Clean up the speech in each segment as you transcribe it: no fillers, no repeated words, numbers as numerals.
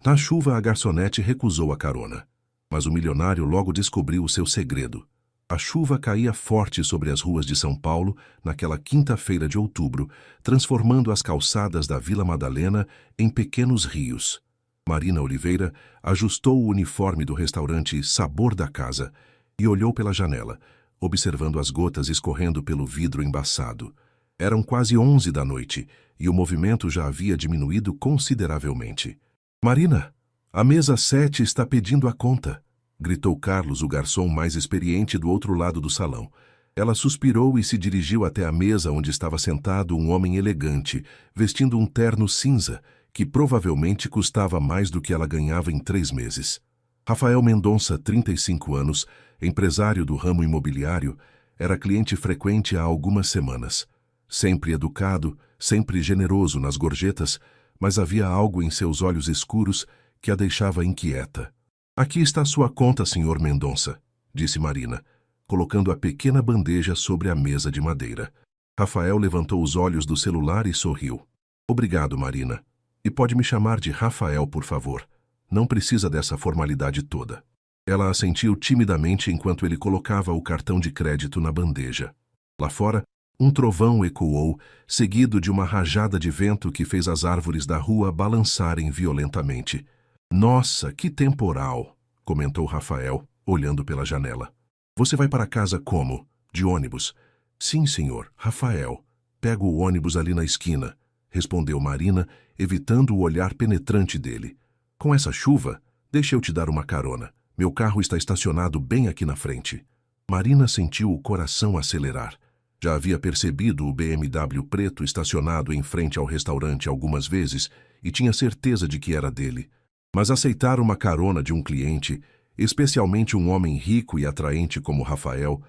Na chuva, a garçonete recusou a carona. Mas o milionário logo descobriu o seu segredo. A chuva caía forte sobre as ruas de São Paulo naquela quinta-feira de outubro, transformando as calçadas da Vila Madalena em pequenos rios. Marina Oliveira ajustou o uniforme do restaurante Sabor da Casa e olhou pela janela, observando as gotas escorrendo pelo vidro embaçado. Eram quase 11 da noite e o movimento já havia diminuído consideravelmente. "Marina, a mesa 7 está pedindo a conta", gritou Carlos, o garçom mais experiente do outro lado do salão. Ela suspirou e se dirigiu até a mesa onde estava sentado um homem elegante, vestindo um terno cinza, que provavelmente custava mais do que ela ganhava em 3 meses. Rafael Mendonça, 35 anos, empresário do ramo imobiliário, era cliente frequente há algumas semanas. Sempre educado, sempre generoso nas gorjetas, mas havia algo em seus olhos escuros que a deixava inquieta. "Aqui está sua conta, Sr. Mendonça", disse Marina, colocando a pequena bandeja sobre a mesa de madeira. Rafael levantou os olhos do celular e sorriu. "Obrigado, Marina. E pode me chamar de Rafael, por favor. Não precisa dessa formalidade toda." Ela assentiu timidamente enquanto ele colocava o cartão de crédito na bandeja. Lá fora, um trovão ecoou, seguido de uma rajada de vento que fez as árvores da rua balançarem violentamente. "Nossa, que temporal", comentou Rafael, olhando pela janela. "Você vai para casa como? De ônibus?" "Sim, senhor, Rafael. Pego o ônibus ali na esquina", respondeu Marina, evitando o olhar penetrante dele. "Com essa chuva, deixa eu te dar uma carona. Meu carro está estacionado bem aqui na frente." Marina sentiu o coração acelerar. Já havia percebido o BMW preto estacionado em frente ao restaurante algumas vezes e tinha certeza de que era dele. Mas aceitar uma carona de um cliente, especialmente um homem rico e atraente como Rafael,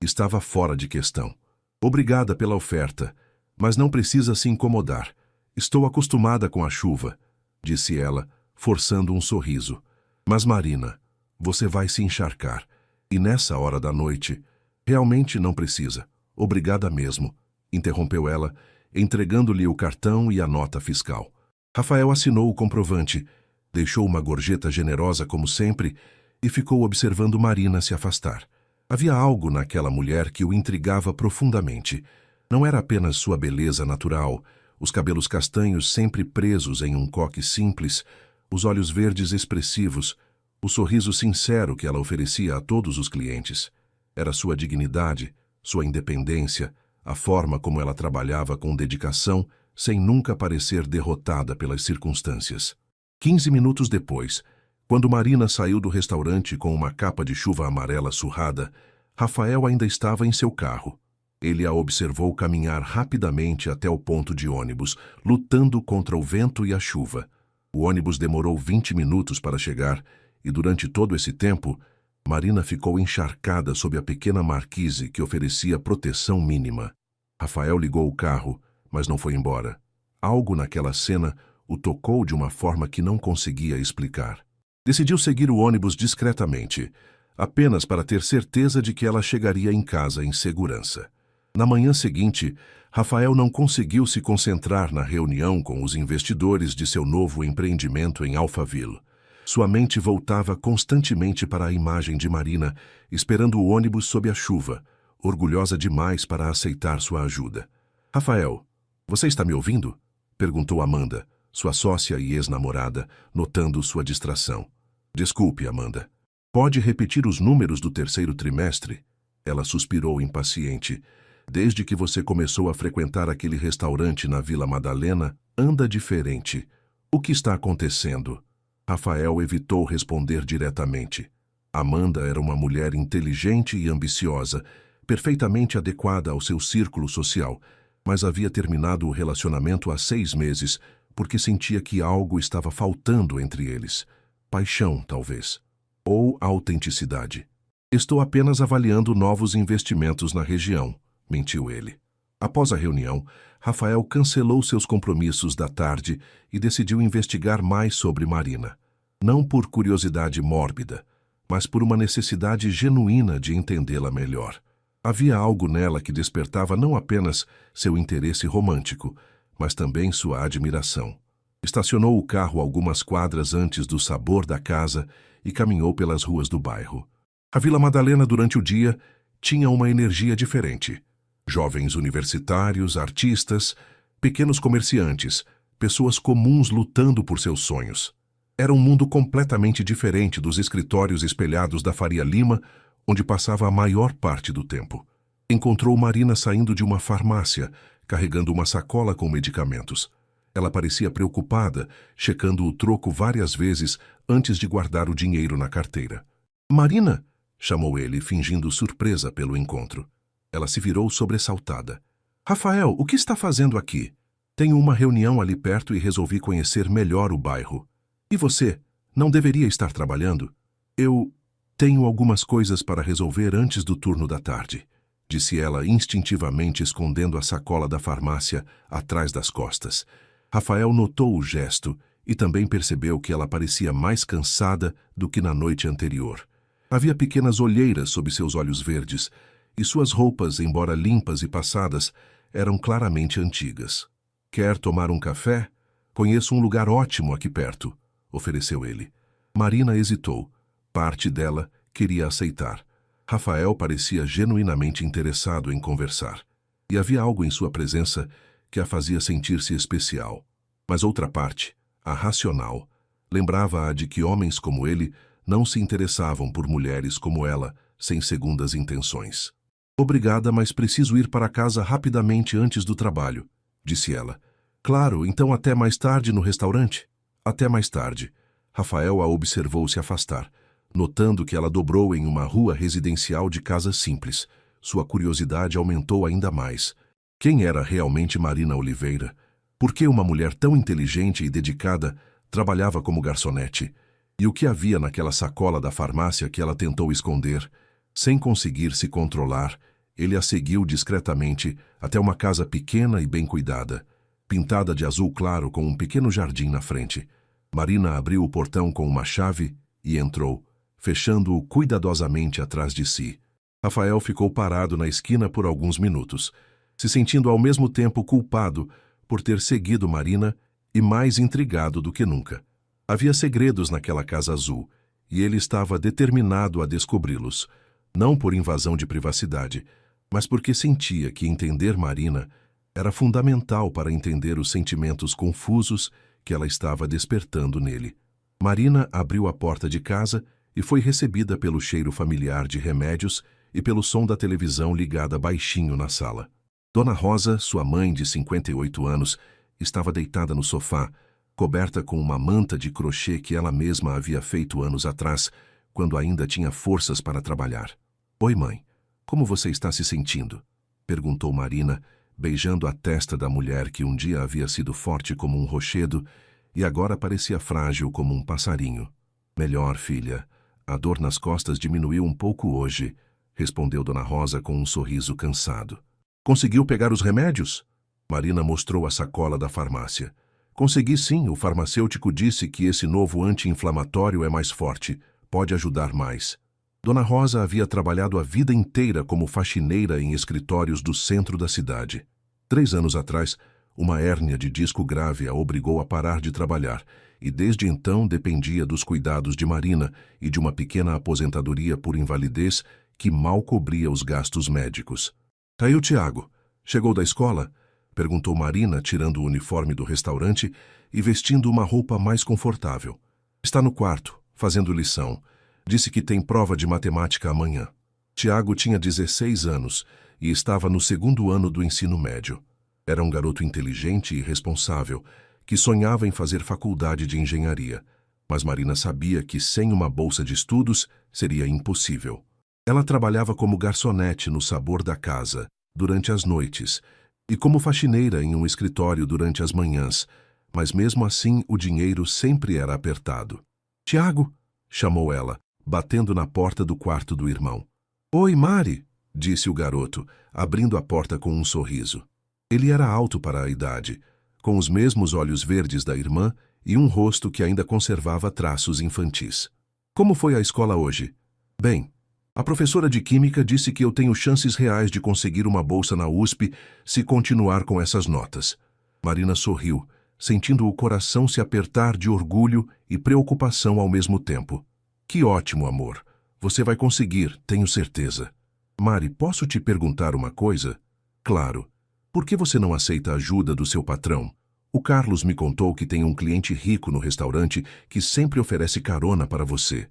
estava fora de questão. "Obrigada pela oferta, mas não precisa se incomodar. Estou acostumada com a chuva", disse ela, forçando um sorriso. "Mas Marina, você vai se encharcar. E nessa hora da noite, realmente não precisa. Obrigada mesmo", interrompeu ela, entregando-lhe o cartão e a nota fiscal. Rafael assinou o comprovante, deixou uma gorjeta generosa como sempre e ficou observando Marina se afastar. Havia algo naquela mulher que o intrigava profundamente. Não era apenas sua beleza natural, os cabelos castanhos sempre presos em um coque simples, os olhos verdes expressivos, o sorriso sincero que ela oferecia a todos os clientes. Era sua dignidade, sua independência, a forma como ela trabalhava com dedicação, sem nunca parecer derrotada pelas circunstâncias. 15 minutos depois, quando Marina saiu do restaurante com uma capa de chuva amarela surrada, Rafael ainda estava em seu carro. Ele a observou caminhar rapidamente até o ponto de ônibus, lutando contra o vento e a chuva. O ônibus demorou 20 minutos para chegar e, durante todo esse tempo, Marina ficou encharcada sob a pequena marquise que oferecia proteção mínima. Rafael ligou o carro, mas não foi embora. Algo naquela cena o tocou de uma forma que não conseguia explicar. Decidiu seguir o ônibus discretamente, apenas para ter certeza de que ela chegaria em casa em segurança. Na manhã seguinte, Rafael não conseguiu se concentrar na reunião com os investidores de seu novo empreendimento em Alphaville. Sua mente voltava constantemente para a imagem de Marina, esperando o ônibus sob a chuva, orgulhosa demais para aceitar sua ajuda. "Rafael, você está me ouvindo?", perguntou Amanda, sua sócia e ex-namorada, notando sua distração. "Desculpe, Amanda. Pode repetir os números do terceiro trimestre?", ela suspirou impaciente. "Desde que você começou a frequentar aquele restaurante na Vila Madalena, anda diferente. O que está acontecendo?" Rafael evitou responder diretamente. Amanda era uma mulher inteligente e ambiciosa, perfeitamente adequada ao seu círculo social, mas havia terminado o relacionamento há 6 meses porque sentia que algo estava faltando entre eles. Paixão, talvez. Ou autenticidade. "Estou apenas avaliando novos investimentos na região", mentiu ele. Após a reunião, Rafael cancelou seus compromissos da tarde e decidiu investigar mais sobre Marina. Não por curiosidade mórbida, mas por uma necessidade genuína de entendê-la melhor. Havia algo nela que despertava não apenas seu interesse romântico, mas também sua admiração. Estacionou o carro algumas quadras antes do sabor da casa e caminhou pelas ruas do bairro. A Vila Madalena, durante o dia, tinha uma energia diferente. Jovens universitários, artistas, pequenos comerciantes, pessoas comuns lutando por seus sonhos. Era um mundo completamente diferente dos escritórios espelhados da Faria Lima, onde passava a maior parte do tempo. Encontrou Marina saindo de uma farmácia, carregando uma sacola com medicamentos. Ela parecia preocupada, checando o troco várias vezes antes de guardar o dinheiro na carteira. "Marina!" chamou ele, fingindo surpresa pelo encontro. Ela se virou sobressaltada. "Rafael, o que está fazendo aqui? Tenho uma reunião ali perto e resolvi conhecer melhor o bairro. E você, não deveria estar trabalhando?" "Eu tenho algumas coisas para resolver antes do turno da tarde", disse ela, instintivamente escondendo a sacola da farmácia atrás das costas. Rafael notou o gesto e também percebeu que ela parecia mais cansada do que na noite anterior. Havia pequenas olheiras sob seus olhos verdes, e suas roupas, embora limpas e passadas, eram claramente antigas. "Quer tomar um café? Conheço um lugar ótimo aqui perto", ofereceu ele. Marina hesitou. Parte dela queria aceitar. Rafael parecia genuinamente interessado em conversar, e havia algo em sua presença que a fazia sentir-se especial. Mas outra parte, a racional, lembrava-a de que homens como ele não se interessavam por mulheres como ela, sem segundas intenções. "Obrigada, mas preciso ir para casa rapidamente antes do trabalho", disse ela. "Claro, então até mais tarde no restaurante?" "Até mais tarde." Rafael a observou se afastar, notando que ela dobrou em uma rua residencial de casas simples. Sua curiosidade aumentou ainda mais. Quem era realmente Marina Oliveira? Por que uma mulher tão inteligente e dedicada trabalhava como garçonete? E o que havia naquela sacola da farmácia que ela tentou esconder? Sem conseguir se controlar, ele a seguiu discretamente até uma casa pequena e bem cuidada, pintada de azul claro com um pequeno jardim na frente. Marina abriu o portão com uma chave e entrou, fechando-o cuidadosamente atrás de si. Rafael ficou parado na esquina por alguns minutos, se sentindo ao mesmo tempo culpado por ter seguido Marina e mais intrigado do que nunca. Havia segredos naquela casa azul, e ele estava determinado a descobri-los, não por invasão de privacidade, mas porque sentia que entender Marina era fundamental para entender os sentimentos confusos que ela estava despertando nele. Marina abriu a porta de casa e foi recebida pelo cheiro familiar de remédios e pelo som da televisão ligada baixinho na sala. Dona Rosa, sua mãe de 58 anos, estava deitada no sofá, coberta com uma manta de crochê que ela mesma havia feito anos atrás, quando ainda tinha forças para trabalhar. "Oi, mãe. Como você está se sentindo?" perguntou Marina, beijando a testa da mulher que um dia havia sido forte como um rochedo e agora parecia frágil como um passarinho. "Melhor, filha. A dor nas costas diminuiu um pouco hoje", respondeu Dona Rosa com um sorriso cansado. "Conseguiu pegar os remédios?" Marina mostrou a sacola da farmácia. "Consegui sim, o farmacêutico disse que esse novo anti-inflamatório é mais forte, pode ajudar mais." Dona Rosa havia trabalhado a vida inteira como faxineira em escritórios do centro da cidade. 3 anos atrás, uma hérnia de disco grave a obrigou a parar de trabalhar, e desde então dependia dos cuidados de Marina e de uma pequena aposentadoria por invalidez que mal cobria os gastos médicos. "Tá aí o Tiago. Chegou da escola?" perguntou Marina, tirando o uniforme do restaurante e vestindo uma roupa mais confortável. "Está no quarto, fazendo lição. Disse que tem prova de matemática amanhã." Tiago tinha 16 anos e estava no 2º ano do ensino médio. Era um garoto inteligente e responsável, que sonhava em fazer faculdade de engenharia, mas Marina sabia que sem uma bolsa de estudos seria impossível. Ela trabalhava como garçonete no Sabor da Casa, durante as noites, e como faxineira em um escritório durante as manhãs, mas mesmo assim o dinheiro sempre era apertado. "Tiago!" chamou ela, batendo na porta do quarto do irmão. "Oi, Mari!" disse o garoto, abrindo a porta com um sorriso. Ele era alto para a idade, com os mesmos olhos verdes da irmã e um rosto que ainda conservava traços infantis. "Como foi a escola hoje?" "Bem, a professora de química disse que eu tenho chances reais de conseguir uma bolsa na USP se continuar com essas notas." Marina sorriu, sentindo o coração se apertar de orgulho e preocupação ao mesmo tempo. Que ótimo, amor. Você vai conseguir, tenho certeza. Mari, posso te perguntar uma coisa? Claro. Por que você não aceita a ajuda do seu patrão? O Carlos me contou que tem um cliente rico no restaurante que sempre oferece carona para você.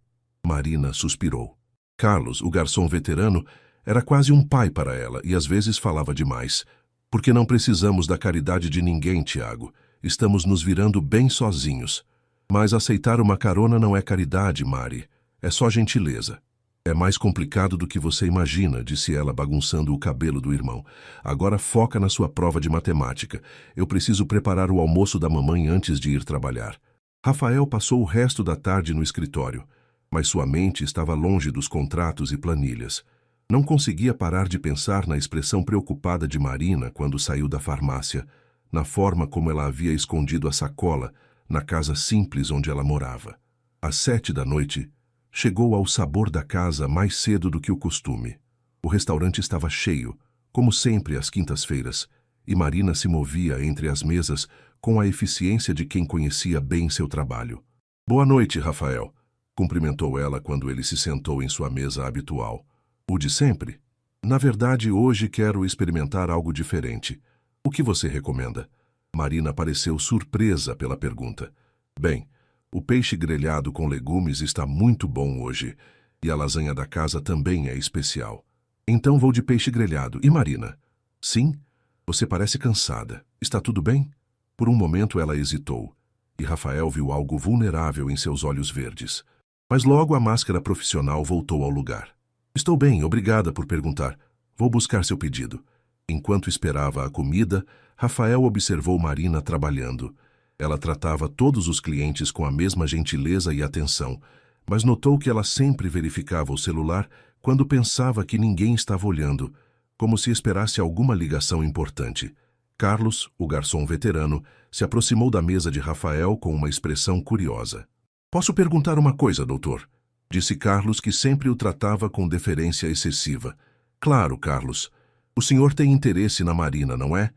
Marina suspirou. Carlos, o garçom veterano, era quase um pai para ela e às vezes falava demais. Porque não precisamos da caridade de ninguém, Tiago. Estamos nos virando bem sozinhos. Mas aceitar uma carona não é caridade, Mari. É só gentileza. É mais complicado do que você imagina, disse ela, bagunçando o cabelo do irmão. Agora foca na sua prova de matemática. Eu preciso preparar o almoço da mamãe antes de ir trabalhar. Rafael passou o resto da tarde no escritório, mas sua mente estava longe dos contratos e planilhas. Não conseguia parar de pensar na expressão preocupada de Marina quando saiu da farmácia, na forma como ela havia escondido a sacola na casa simples onde ela morava. Às 7 da noite, chegou ao sabor da casa mais cedo do que o costume. O restaurante estava cheio, como sempre às quintas-feiras, e Marina se movia entre as mesas com a eficiência de quem conhecia bem seu trabalho. Boa noite, Rafael, cumprimentou ela quando ele se sentou em sua mesa habitual. O de sempre? Na verdade, hoje quero experimentar algo diferente. O que você recomenda? Marina pareceu surpresa pela pergunta. Bem, o peixe grelhado com legumes está muito bom hoje, e a lasanha da casa também é especial. Então vou de peixe grelhado. E Marina? Sim? Você parece cansada. Está tudo bem? Por um momento ela hesitou, e Rafael viu algo vulnerável em seus olhos verdes. Mas logo a máscara profissional voltou ao lugar. Estou bem, obrigada por perguntar. Vou buscar seu pedido. Enquanto esperava a comida, Rafael observou Marina trabalhando. Ela tratava todos os clientes com a mesma gentileza e atenção, mas notou que ela sempre verificava o celular quando pensava que ninguém estava olhando, como se esperasse alguma ligação importante. Carlos, o garçom veterano, se aproximou da mesa de Rafael com uma expressão curiosa. Posso perguntar uma coisa, doutor? Disse Carlos, que sempre o tratava com deferência excessiva. Claro, Carlos. O senhor tem interesse na Marina, não é?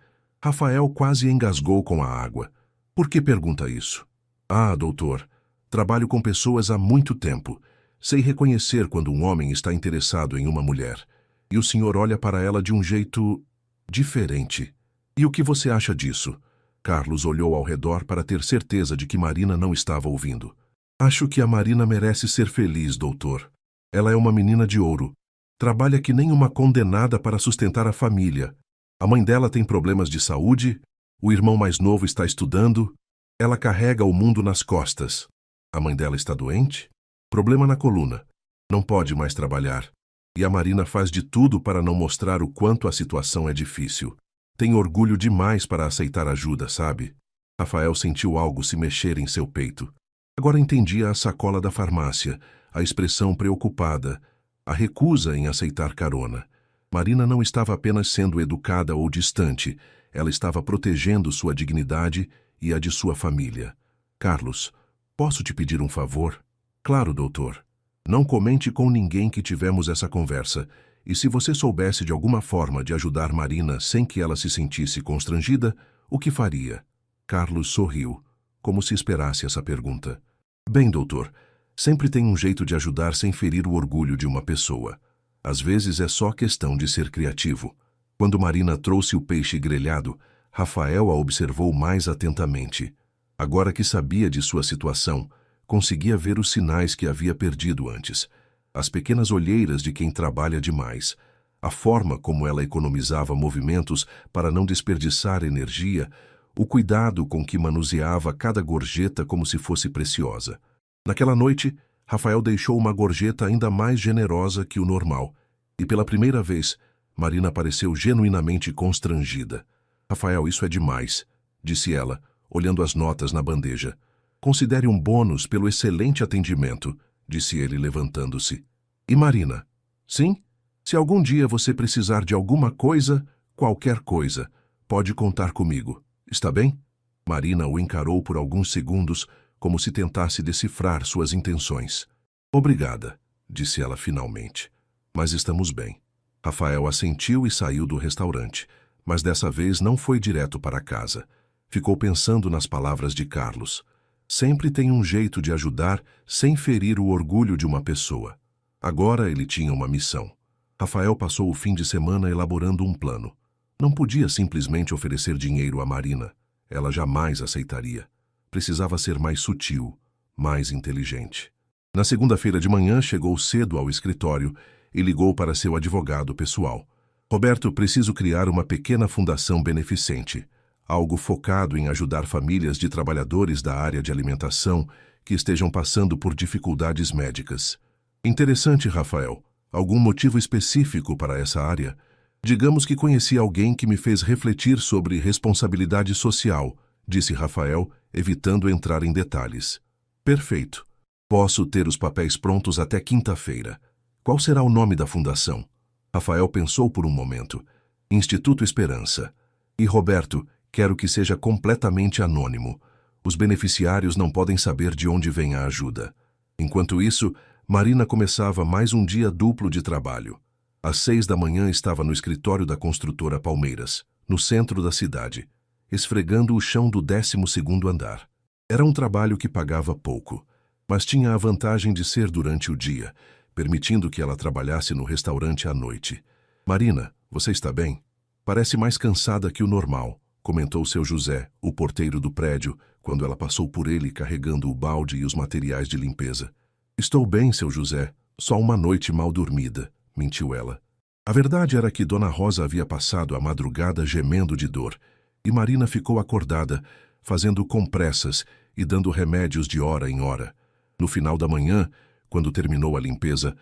Rafael quase engasgou com a água. Por que pergunta isso? Ah, doutor, trabalho com pessoas há muito tempo. Sei reconhecer quando um homem está interessado em uma mulher. E o senhor olha para ela de um jeito diferente. E o que você acha disso? Carlos olhou ao redor para ter certeza de que Marina não estava ouvindo. Acho que a Marina merece ser feliz, doutor. Ela é uma menina de ouro. Trabalha que nem uma condenada para sustentar a família. A mãe dela tem problemas de saúde, o irmão mais novo está estudando, ela carrega o mundo nas costas. A mãe dela está doente? Problema na coluna. Não pode mais trabalhar. E a Marina faz de tudo para não mostrar o quanto a situação é difícil. Tem orgulho demais para aceitar ajuda, sabe? Rafael sentiu algo se mexer em seu peito. Agora entendia a sacola da farmácia, a expressão preocupada, a recusa em aceitar carona. Marina não estava apenas sendo educada ou distante, ela estava protegendo sua dignidade e a de sua família. Carlos, posso te pedir um favor? Claro, doutor. Não comente com ninguém que tivemos essa conversa, e se você soubesse de alguma forma de ajudar Marina sem que ela se sentisse constrangida, o que faria? Carlos sorriu, como se esperasse essa pergunta. Bem, doutor, sempre tem um jeito de ajudar sem ferir o orgulho de uma pessoa. Às vezes é só questão de ser criativo. Quando Marina trouxe o peixe grelhado, Rafael a observou mais atentamente. Agora que sabia de sua situação, conseguia ver os sinais que havia perdido antes. As pequenas olheiras de quem trabalha demais. A forma como ela economizava movimentos para não desperdiçar energia, o cuidado com que manuseava cada gorjeta como se fosse preciosa. Naquela noite, Rafael deixou uma gorjeta ainda mais generosa que o normal, e pela primeira vez, Marina pareceu genuinamente constrangida. Rafael, isso é demais, disse ela, olhando as notas na bandeja. Considere um bônus pelo excelente atendimento, disse ele, levantando-se. E Marina? Sim? Se algum dia você precisar de alguma coisa, qualquer coisa, pode contar comigo. Está bem? Marina o encarou por alguns segundos, como se tentasse decifrar suas intenções. Obrigada, disse ela finalmente. Mas estamos bem. Rafael assentiu e saiu do restaurante, mas dessa vez não foi direto para casa. Ficou pensando nas palavras de Carlos. Sempre tem um jeito de ajudar sem ferir o orgulho de uma pessoa. Agora ele tinha uma missão. Rafael passou o fim de semana elaborando um plano. Não podia simplesmente oferecer dinheiro a Marina. Ela jamais aceitaria. Precisava ser mais sutil, mais inteligente. Na segunda-feira de manhã, chegou cedo ao escritório e ligou para seu advogado pessoal. Roberto, preciso criar uma pequena fundação beneficente, algo focado em ajudar famílias de trabalhadores da área de alimentação que estejam passando por dificuldades médicas. Interessante, Rafael. Algum motivo específico para essa área? Digamos que conheci alguém que me fez refletir sobre responsabilidade social, disse Rafael, evitando entrar em detalhes. Perfeito. Posso ter os papéis prontos até quinta-feira. Qual será o nome da fundação? Rafael pensou por um momento. Instituto Esperança. E Roberto, quero que seja completamente anônimo. Os beneficiários não podem saber de onde vem a ajuda. Enquanto isso, Marina começava mais um dia duplo de trabalho. Às 6 da manhã estava no escritório da construtora Palmeiras, no centro da cidade, esfregando o chão do 12º andar. Era um trabalho que pagava pouco, mas tinha a vantagem de ser durante o dia, permitindo que ela trabalhasse no restaurante à noite. Marina, você está bem? Parece mais cansada que o normal, comentou seu José, o porteiro do prédio, quando ela passou por ele carregando o balde e os materiais de limpeza. Estou bem, seu José, só uma noite mal dormida, mentiu ela. A verdade era que Dona Rosa havia passado a madrugada gemendo de dor, e Marina ficou acordada, fazendo compressas e dando remédios de hora em hora. No final da manhã, quando terminou a limpeza,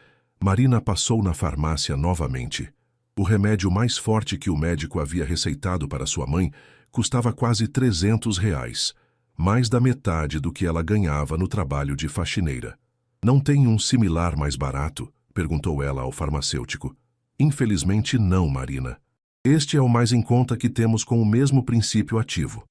Marina passou na farmácia novamente. O remédio mais forte que o médico havia receitado para sua mãe custava quase R$ 300, mais da metade do que ela ganhava no trabalho de faxineira. Não tem um similar mais barato? Perguntou ela ao farmacêutico. Infelizmente não, Marina. Este é o mais em conta que temos com o mesmo princípio ativo.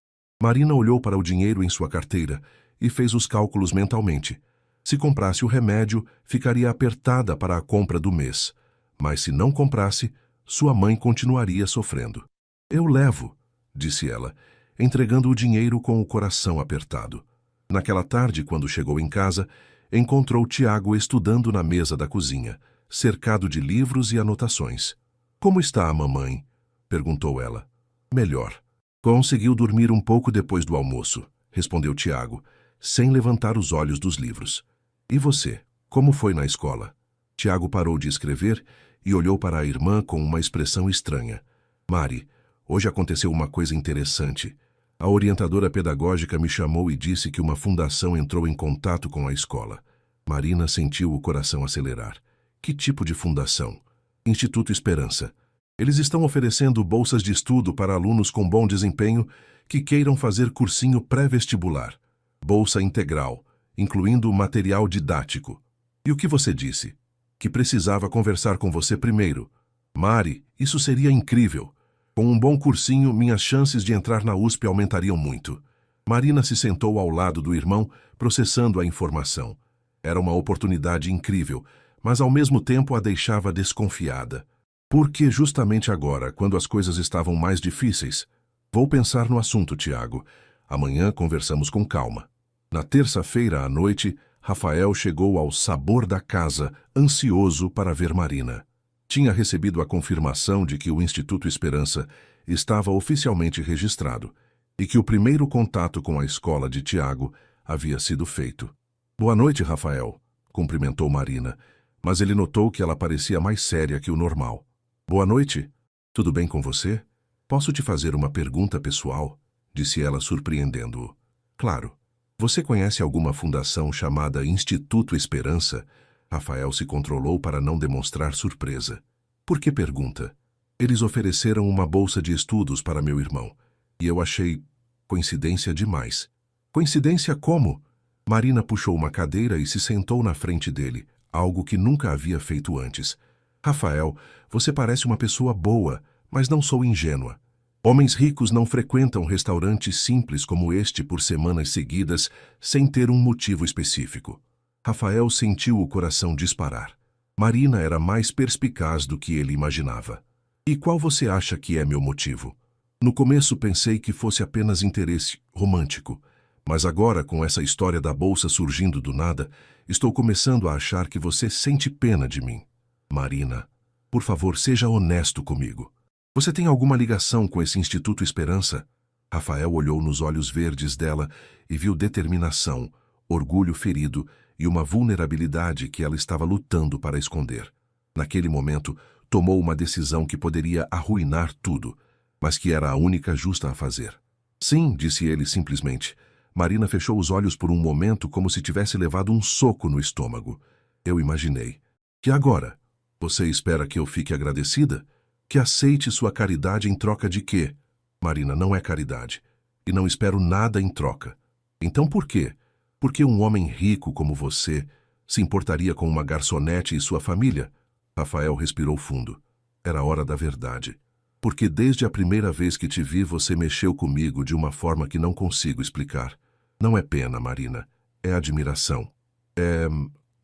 Marina olhou para o dinheiro em sua carteira e fez os cálculos mentalmente. Se comprasse o remédio, ficaria apertada para a compra do mês. Mas se não comprasse, sua mãe continuaria sofrendo. Eu levo, disse ela, entregando o dinheiro com o coração apertado. Naquela tarde, quando chegou em casa, encontrou Tiago estudando na mesa da cozinha, cercado de livros e anotações. Como está a mamãe? Perguntou ela. Melhor. Conseguiu dormir um pouco depois do almoço, respondeu Tiago, sem levantar os olhos dos livros. E você, como foi na escola? Tiago parou de escrever e olhou para a irmã com uma expressão estranha. Mari, hoje aconteceu uma coisa interessante. A orientadora pedagógica me chamou e disse que uma fundação entrou em contato com a escola. Marina sentiu o coração acelerar. Que tipo de fundação? Instituto Esperança. Eles estão oferecendo bolsas de estudo para alunos com bom desempenho que queiram fazer cursinho pré-vestibular. Bolsa integral, incluindo material didático. E o que você disse? Que precisava conversar com você primeiro. Mari, isso seria incrível. Com um bom cursinho, minhas chances de entrar na USP aumentariam muito. Marina se sentou ao lado do irmão, processando a informação. Era uma oportunidade incrível, mas ao mesmo tempo a deixava desconfiada. Por que justamente agora, quando as coisas estavam mais difíceis? Vou pensar no assunto, Tiago. Amanhã conversamos com calma. Na terça-feira à noite, Rafael chegou ao sabor da casa, ansioso para ver Marina. Tinha recebido a confirmação de que o Instituto Esperança estava oficialmente registrado e que o primeiro contato com a escola de Tiago havia sido feito. Boa noite, Rafael, cumprimentou Marina, mas ele notou que ela parecia mais séria que o normal. Boa noite. Tudo bem com você? Posso te fazer uma pergunta pessoal? Disse ela, surpreendendo-o. Claro. Você conhece alguma fundação chamada Instituto Esperança? Rafael se controlou para não demonstrar surpresa. Por que pergunta? Eles ofereceram uma bolsa de estudos para meu irmão, e eu achei coincidência demais. Coincidência como? Marina puxou uma cadeira e se sentou na frente dele, algo que nunca havia feito antes. Rafael, você parece uma pessoa boa, mas não sou ingênua. Homens ricos não frequentam restaurantes simples como este por semanas seguidas sem ter um motivo específico. Rafael sentiu o coração disparar. Marina era mais perspicaz do que ele imaginava. E qual você acha que é meu motivo? No começo pensei que fosse apenas interesse romântico, mas agora, com essa história da bolsa surgindo do nada, estou começando a achar que você sente pena de mim. Marina, por favor, seja honesto comigo. Você tem alguma ligação com esse Instituto Esperança? Rafael olhou nos olhos verdes dela e viu determinação, orgulho ferido e uma vulnerabilidade que ela estava lutando para esconder. Naquele momento, tomou uma decisão que poderia arruinar tudo, mas que era a única justa a fazer. Sim, disse ele simplesmente. Marina fechou os olhos por um momento como se tivesse levado um soco no estômago. Eu imaginei. E agora? Você espera que eu fique agradecida? Que aceite sua caridade em troca de quê? Marina, não é caridade. E não espero nada em troca. Então por quê? Porque um homem rico como você se importaria com uma garçonete e sua família? Rafael respirou fundo. Era a hora da verdade. Porque desde a primeira vez que te vi, você mexeu comigo de uma forma que não consigo explicar. Não é pena, Marina. É admiração. É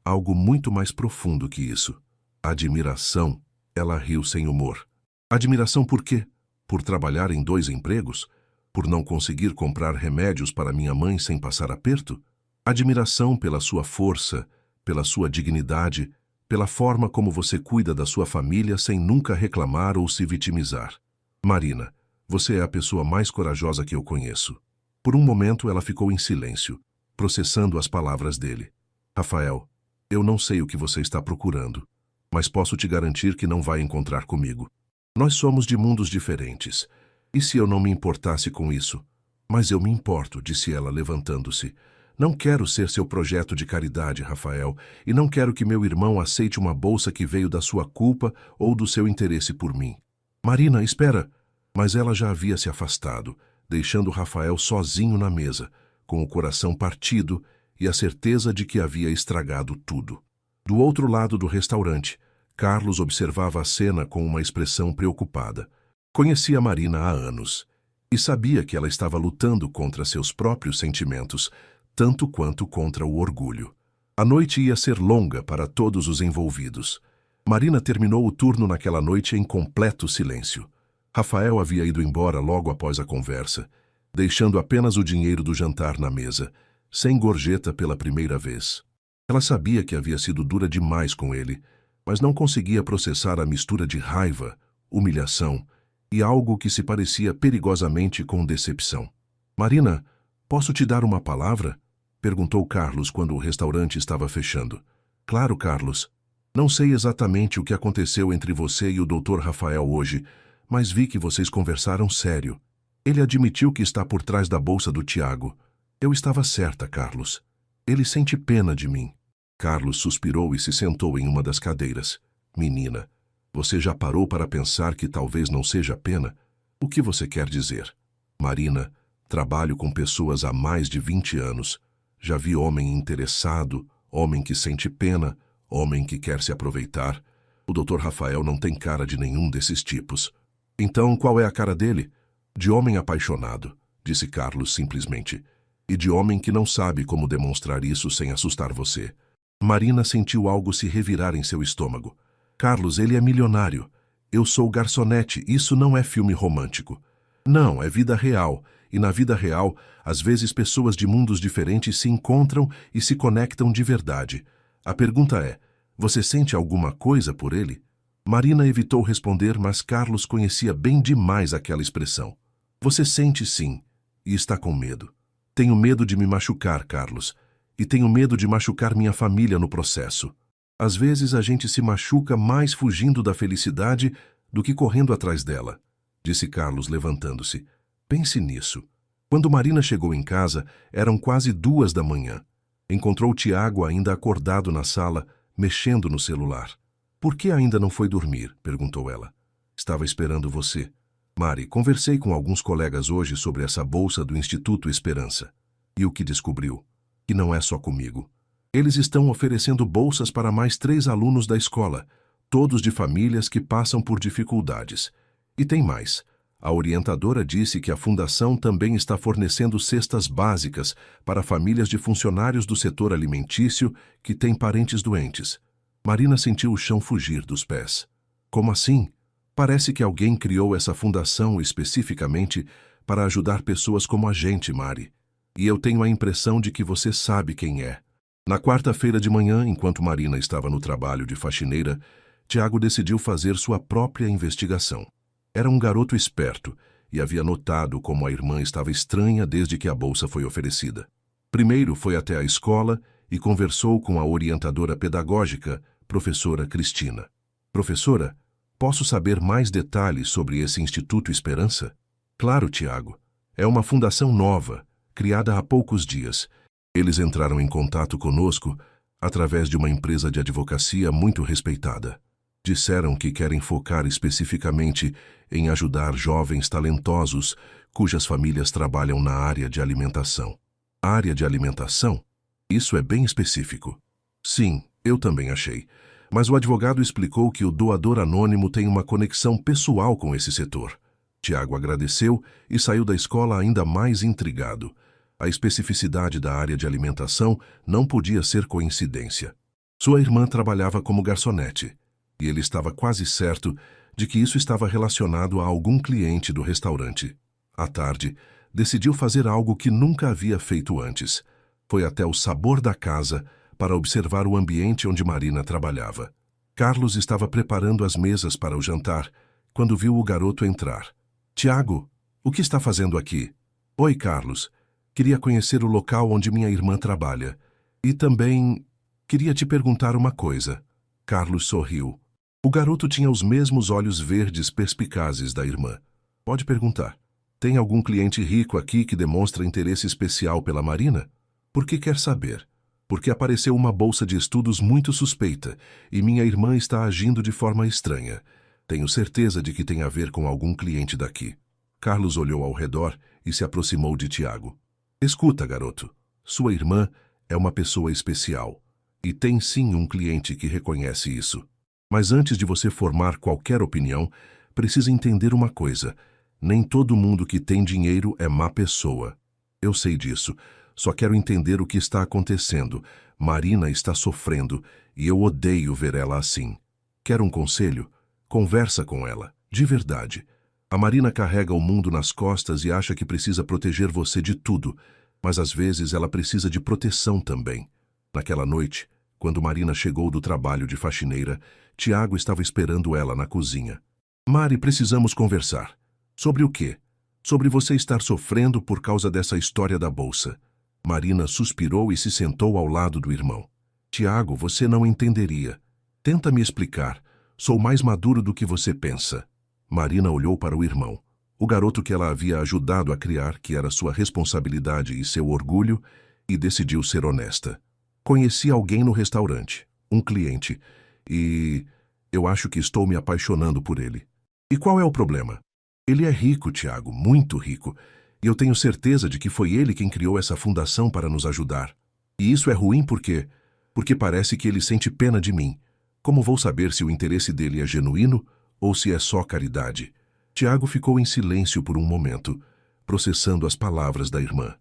algo muito mais profundo que isso. Admiração. Ela riu sem humor. Admiração por quê? Por trabalhar em 2 empregos? Por não conseguir comprar remédios para minha mãe sem passar aperto? Admiração pela sua força, pela sua dignidade, pela forma como você cuida da sua família sem nunca reclamar ou se vitimizar. Marina, você é a pessoa mais corajosa que eu conheço. Por um momento ela ficou em silêncio, processando as palavras dele. Rafael, eu não sei o que você está procurando, mas posso te garantir que não vai encontrar comigo. Nós somos de mundos diferentes. E se eu não me importasse com isso? Mas eu me importo, disse ela, levantando-se. Não quero ser seu projeto de caridade, Rafael, e não quero que meu irmão aceite uma bolsa que veio da sua culpa ou do seu interesse por mim. Marina, espera! Mas ela já havia se afastado, deixando Rafael sozinho na mesa, com o coração partido e a certeza de que havia estragado tudo. Do outro lado do restaurante, Carlos observava a cena com uma expressão preocupada. Conhecia Marina há anos e sabia que ela estava lutando contra seus próprios sentimentos, tanto quanto contra o orgulho. A noite ia ser longa para todos os envolvidos. Marina terminou o turno naquela noite em completo silêncio. Rafael havia ido embora logo após a conversa, deixando apenas o dinheiro do jantar na mesa, sem gorjeta pela primeira vez. Ela sabia que havia sido dura demais com ele, mas não conseguia processar a mistura de raiva, humilhação e algo que se parecia perigosamente com decepção. Marina, posso te dar uma palavra? Perguntou Carlos quando o restaurante estava fechando. Claro, Carlos. Não sei exatamente o que aconteceu entre você e o Dr. Rafael hoje, mas vi que vocês conversaram sério. Ele admitiu que está por trás da bolsa do Tiago. Eu estava certa, Carlos. Ele sente pena de mim. Carlos suspirou e se sentou em uma das cadeiras. Menina, você já parou para pensar que talvez não seja pena? O que você quer dizer? Marina, trabalho com pessoas há mais de 20 anos. Já vi homem interessado, homem que sente pena, homem que quer se aproveitar. O Dr. Rafael não tem cara de nenhum desses tipos. Então, qual é a cara dele? De homem apaixonado, disse Carlos simplesmente. E de homem que não sabe como demonstrar isso sem assustar você. Marina sentiu algo se revirar em seu estômago. Carlos, ele é milionário. Eu sou garçonete, isso não é filme romântico. Não, é vida real. E na vida real, às vezes pessoas de mundos diferentes se encontram e se conectam de verdade. A pergunta é, você sente alguma coisa por ele? Marina evitou responder, mas Carlos conhecia bem demais aquela expressão. Você sente sim, e está com medo. Tenho medo de me machucar, Carlos, e tenho medo de machucar minha família no processo. Às vezes a gente se machuca mais fugindo da felicidade do que correndo atrás dela, disse Carlos levantando-se. Pense nisso. Quando Marina chegou em casa, eram quase 2 da manhã. Encontrou Tiago ainda acordado na sala, mexendo no celular. Por que ainda não foi dormir? Perguntou ela. Estava esperando você. Mari, conversei com alguns colegas hoje sobre essa bolsa do Instituto Esperança. E o que descobriu? Que não é só comigo. Eles estão oferecendo bolsas para mais 3 alunos da escola, todos de famílias que passam por dificuldades. E tem mais. A orientadora disse que a fundação também está fornecendo cestas básicas para famílias de funcionários do setor alimentício que têm parentes doentes. Marina sentiu o chão fugir dos pés. Como assim? Parece que alguém criou essa fundação especificamente para ajudar pessoas como a gente, Mari. E eu tenho a impressão de que você sabe quem é. Na quarta-feira de manhã, enquanto Marina estava no trabalho de faxineira, Tiago decidiu fazer sua própria investigação. Era um garoto esperto e havia notado como a irmã estava estranha desde que a bolsa foi oferecida. Primeiro foi até a escola e conversou com a orientadora pedagógica, professora Cristina. Professora, posso saber mais detalhes sobre esse Instituto Esperança? Claro, Tiago. É uma fundação nova, criada há poucos dias. Eles entraram em contato conosco através de uma empresa de advocacia muito respeitada. Disseram que querem focar especificamente em ajudar jovens talentosos cujas famílias trabalham na área de alimentação. Área de alimentação? Isso é bem específico. Sim, eu também achei. Mas o advogado explicou que o doador anônimo tem uma conexão pessoal com esse setor. Tiago agradeceu e saiu da escola ainda mais intrigado. A especificidade da área de alimentação não podia ser coincidência. Sua irmã trabalhava como garçonete, e ele estava quase certo de que isso estava relacionado a algum cliente do restaurante. À tarde, decidiu fazer algo que nunca havia feito antes. Foi até o Sabor da Casa para observar o ambiente onde Marina trabalhava. Carlos estava preparando as mesas para o jantar quando viu o garoto entrar. Tiago, o que está fazendo aqui? Oi, Carlos. Queria conhecer o local onde minha irmã trabalha. E também queria te perguntar uma coisa. Carlos sorriu. O garoto tinha os mesmos olhos verdes perspicazes da irmã. Pode perguntar. Tem algum cliente rico aqui que demonstra interesse especial pela Marina? Por que quer saber? Porque apareceu uma bolsa de estudos muito suspeita e minha irmã está agindo de forma estranha. Tenho certeza de que tem a ver com algum cliente daqui. Carlos olhou ao redor e se aproximou de Tiago. Escuta, garoto. Sua irmã é uma pessoa especial. E tem sim um cliente que reconhece isso. Mas antes de você formar qualquer opinião, precisa entender uma coisa. Nem todo mundo que tem dinheiro é má pessoa. Eu sei disso. Só quero entender o que está acontecendo. Marina está sofrendo e eu odeio ver ela assim. Quer um conselho? Conversa com ela, de verdade. A Marina carrega o mundo nas costas e acha que precisa proteger você de tudo, mas às vezes ela precisa de proteção também. Naquela noite, quando Marina chegou do trabalho de faxineira, Tiago estava esperando ela na cozinha. Mari, precisamos conversar. Sobre o quê? Sobre você estar sofrendo por causa dessa história da bolsa. Marina suspirou e se sentou ao lado do irmão. Tiago, você não entenderia. Tenta me explicar. Sou mais maduro do que você pensa. Marina olhou para o irmão. O garoto que ela havia ajudado a criar, que era sua responsabilidade e seu orgulho, e decidiu ser honesta. Conheci alguém no restaurante, um cliente, e eu acho que estou me apaixonando por ele. E qual é o problema? Ele é rico, Tiago, muito rico, e eu tenho certeza de que foi ele quem criou essa fundação para nos ajudar. E isso é ruim porque parece que ele sente pena de mim. Como vou saber se o interesse dele é genuíno ou se é só caridade? Tiago ficou em silêncio por um momento, processando as palavras da irmã.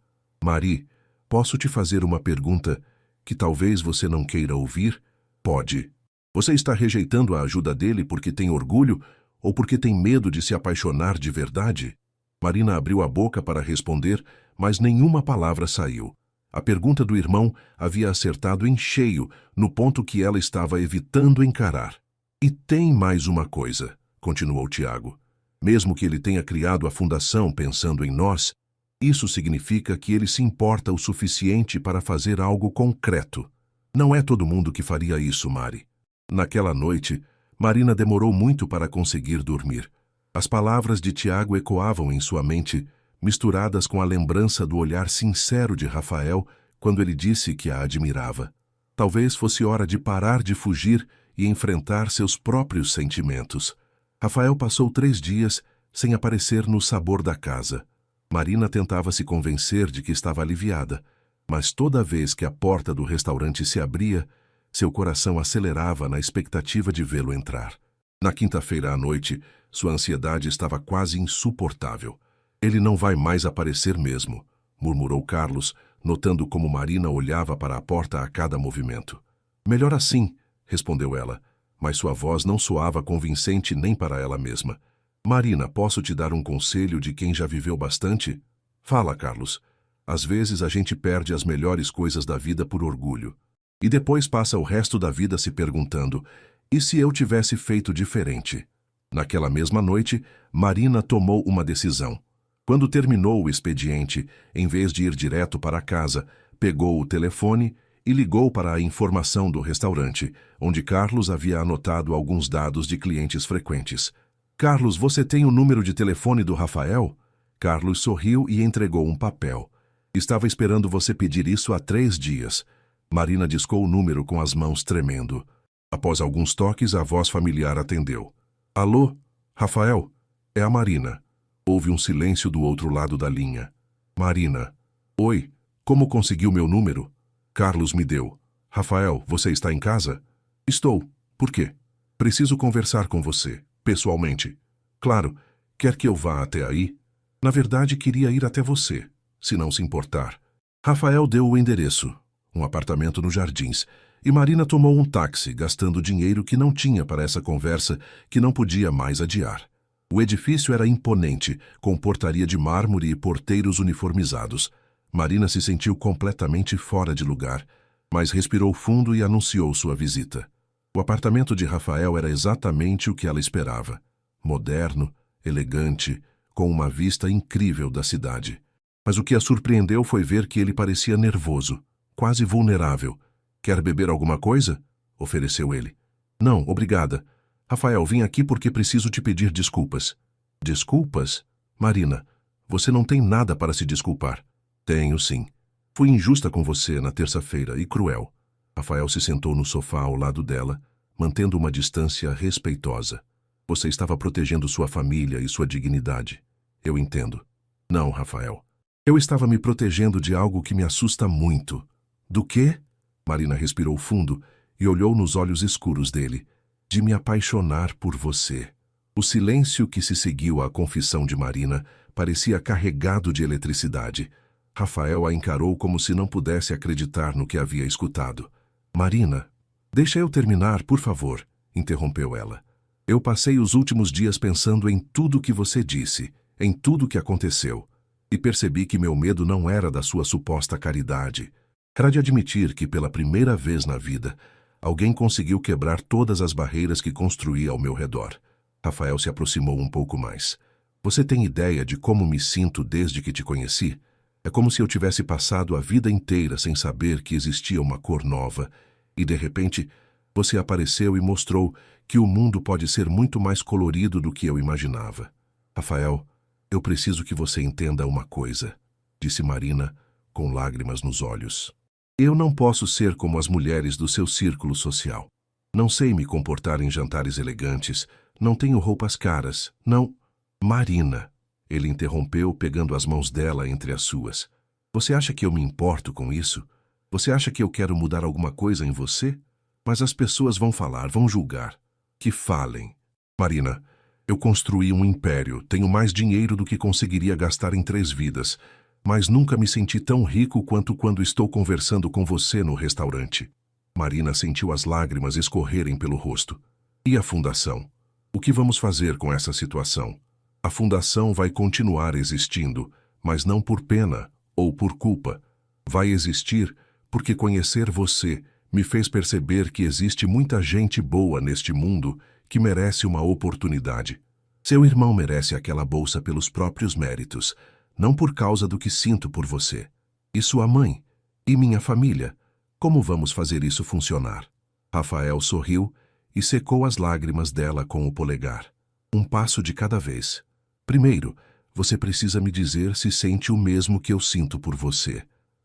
Mari, posso te fazer uma pergunta que talvez você não queira ouvir? Pode. Você está rejeitando a ajuda dele porque tem orgulho ou porque tem medo de se apaixonar de verdade? Marina abriu a boca para responder, mas nenhuma palavra saiu. A pergunta do irmão havia acertado em cheio no ponto que ela estava evitando encarar. E tem mais uma coisa, continuou Tiago. Mesmo que ele tenha criado a fundação pensando em nós, isso significa que ele se importa o suficiente para fazer algo concreto. Não é todo mundo que faria isso, Mari. Naquela noite, Marina demorou muito para conseguir dormir. As palavras de Tiago ecoavam em sua mente, misturadas com a lembrança do olhar sincero de Rafael quando ele disse que a admirava. Talvez fosse hora de parar de fugir e enfrentar seus próprios sentimentos. Rafael passou 3 dias sem aparecer no Sabor da Casa. Marina tentava se convencer de que estava aliviada, mas toda vez que a porta do restaurante se abria, seu coração acelerava na expectativa de vê-lo entrar. Na quinta-feira à noite, sua ansiedade estava quase insuportável. Ele não vai mais aparecer mesmo, murmurou Carlos, notando como Marina olhava para a porta a cada movimento. Melhor assim, respondeu ela. mas sua voz não soava convincente nem para ela mesma. Marina, posso te dar um conselho de quem já viveu bastante? Fala, Carlos. Às vezes a gente perde as melhores coisas da vida por orgulho. E depois passa o resto da vida se perguntando, e se eu tivesse feito diferente? Naquela mesma noite, Marina tomou uma decisão. Quando terminou o expediente, em vez de ir direto para casa, pegou o telefone e ligou para a informação do restaurante, onde Carlos havia anotado alguns dados de clientes frequentes. Carlos, você tem o número de telefone do Rafael? Carlos sorriu e entregou um papel. Estava esperando você pedir isso há 3 dias. Marina discou o número com as mãos tremendo. Após alguns toques, a voz familiar atendeu. Alô, Rafael? É a Marina. Houve um silêncio do outro lado da linha. Marina. Oi, como conseguiu meu número? Carlos me deu. Rafael, você está em casa? Estou. Por quê? Preciso conversar com você, pessoalmente. Claro, quer que eu vá até aí? Na verdade, queria ir até você, se não se importar. Rafael deu o endereço, um apartamento nos Jardins, e Marina tomou um táxi, gastando dinheiro que não tinha para essa conversa que não podia mais adiar. O edifício era imponente, com portaria de mármore e porteiros uniformizados. Marina se sentiu completamente fora de lugar, mas respirou fundo e anunciou sua visita. O apartamento de Rafael era exatamente o que ela esperava. Moderno, elegante, com uma vista incrível da cidade. Mas o que a surpreendeu foi ver que ele parecia nervoso, quase vulnerável. Quer beber alguma coisa? Ofereceu ele. Não, obrigada. Rafael, vim aqui porque preciso te pedir desculpas. Desculpas? Marina, você não tem nada para se desculpar. Tenho, sim. Fui injusta com você na terça-feira e cruel. Rafael se sentou no sofá ao lado dela, mantendo uma distância respeitosa. Você estava protegendo sua família e sua dignidade. Eu entendo. Não, Rafael. Eu estava me protegendo de algo que me assusta muito. Do quê? Marina respirou fundo e olhou nos olhos escuros dele. De me apaixonar por você. O silêncio que se seguiu à confissão de Marina parecia carregado de eletricidade. Rafael a encarou como se não pudesse acreditar no que havia escutado. Marina, deixa eu terminar, por favor, interrompeu ela. Eu passei os últimos dias pensando em tudo que você disse, em tudo que aconteceu, e percebi que meu medo não era da sua suposta caridade. Era de admitir que, pela primeira vez na vida, alguém conseguiu quebrar todas as barreiras que construí ao meu redor. Rafael se aproximou um pouco mais. Você tem ideia de como me sinto desde que te conheci? É como se eu tivesse passado a vida inteira sem saber que existia uma cor nova, e de repente você apareceu e mostrou que o mundo pode ser muito mais colorido do que eu imaginava. Rafael, eu preciso que você entenda uma coisa, disse Marina, com lágrimas nos olhos. Eu não posso ser como as mulheres do seu círculo social. Não sei me comportar em jantares elegantes, não tenho roupas caras, não... Marina, ele interrompeu pegando as mãos dela entre as suas. Você acha que eu me importo com isso? Você acha que eu quero mudar alguma coisa em você? Mas as pessoas vão falar, vão julgar. Que falem. Marina, eu construí um império, tenho mais dinheiro do que conseguiria gastar em 3 vidas, mas nunca me senti tão rico quanto quando estou conversando com você no restaurante. Marina sentiu as lágrimas escorrerem pelo rosto. E a fundação? O que vamos fazer com essa situação? A fundação vai continuar existindo, mas não por pena ou por culpa. Vai existir porque conhecer você me fez perceber que existe muita gente boa neste mundo que merece uma oportunidade. Seu irmão merece aquela bolsa pelos próprios méritos, não por causa do que sinto por você. E sua mãe? E minha família? Como vamos fazer isso funcionar? Rafael sorriu e secou as lágrimas dela com o polegar. Um passo de cada vez. Primeiro, você precisa me dizer se sente o mesmo que eu sinto por você.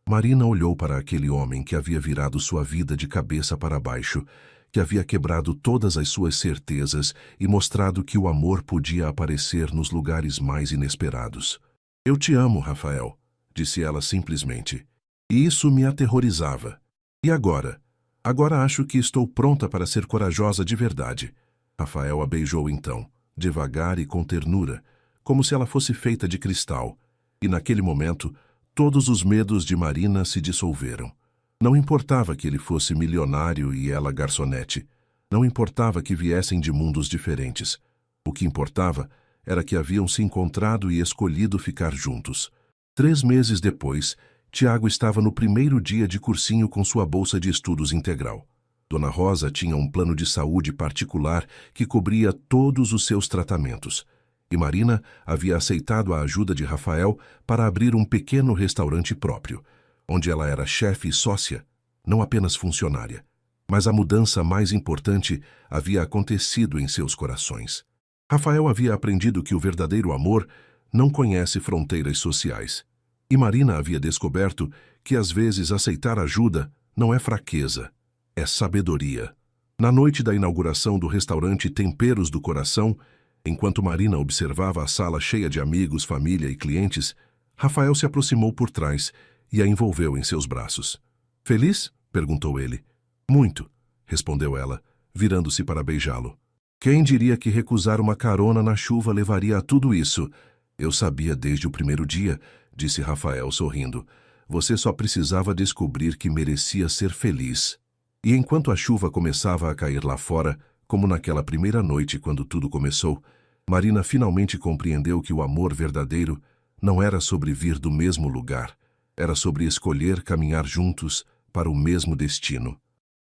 Marina olhou para aquele homem que havia virado sua vida de cabeça para baixo, que havia quebrado todas as suas certezas e mostrado que o amor podia aparecer nos lugares mais inesperados. Eu te amo, Rafael, disse ela simplesmente. E isso me aterrorizava. E agora? Agora acho que estou pronta para ser corajosa de verdade. Rafael a beijou então, devagar e com ternura, como se ela fosse feita de cristal. E naquele momento, todos os medos de Marina se dissolveram. Não importava que ele fosse milionário e ela garçonete. Não importava que viessem de mundos diferentes. O que importava era que haviam se encontrado e escolhido ficar juntos. 3 meses depois, Tiago estava no primeiro dia de cursinho com sua bolsa de estudos integral. Dona Rosa tinha um plano de saúde particular que cobria todos os seus tratamentos. E Marina havia aceitado a ajuda de Rafael para abrir um pequeno restaurante próprio, onde ela era chefe e sócia, não apenas funcionária. Mas a mudança mais importante havia acontecido em seus corações. Rafael havia aprendido que o verdadeiro amor não conhece fronteiras sociais. E Marina havia descoberto que às vezes aceitar ajuda não é fraqueza, é sabedoria. Na noite da inauguração do restaurante Temperos do Coração, enquanto Marina observava a sala cheia de amigos, família e clientes, Rafael se aproximou por trás e a envolveu em seus braços. "Feliz?" perguntou ele. "Muito", respondeu ela, virando-se para beijá-lo. "Quem diria que recusar uma carona na chuva levaria a tudo isso?" "Eu sabia desde o primeiro dia", disse Rafael sorrindo. "Você só precisava descobrir que merecia ser feliz." E enquanto a chuva começava a cair lá fora, como naquela primeira noite quando tudo começou, Marina finalmente compreendeu que o amor verdadeiro não era sobre vir do mesmo lugar, era sobre escolher caminhar juntos para o mesmo destino.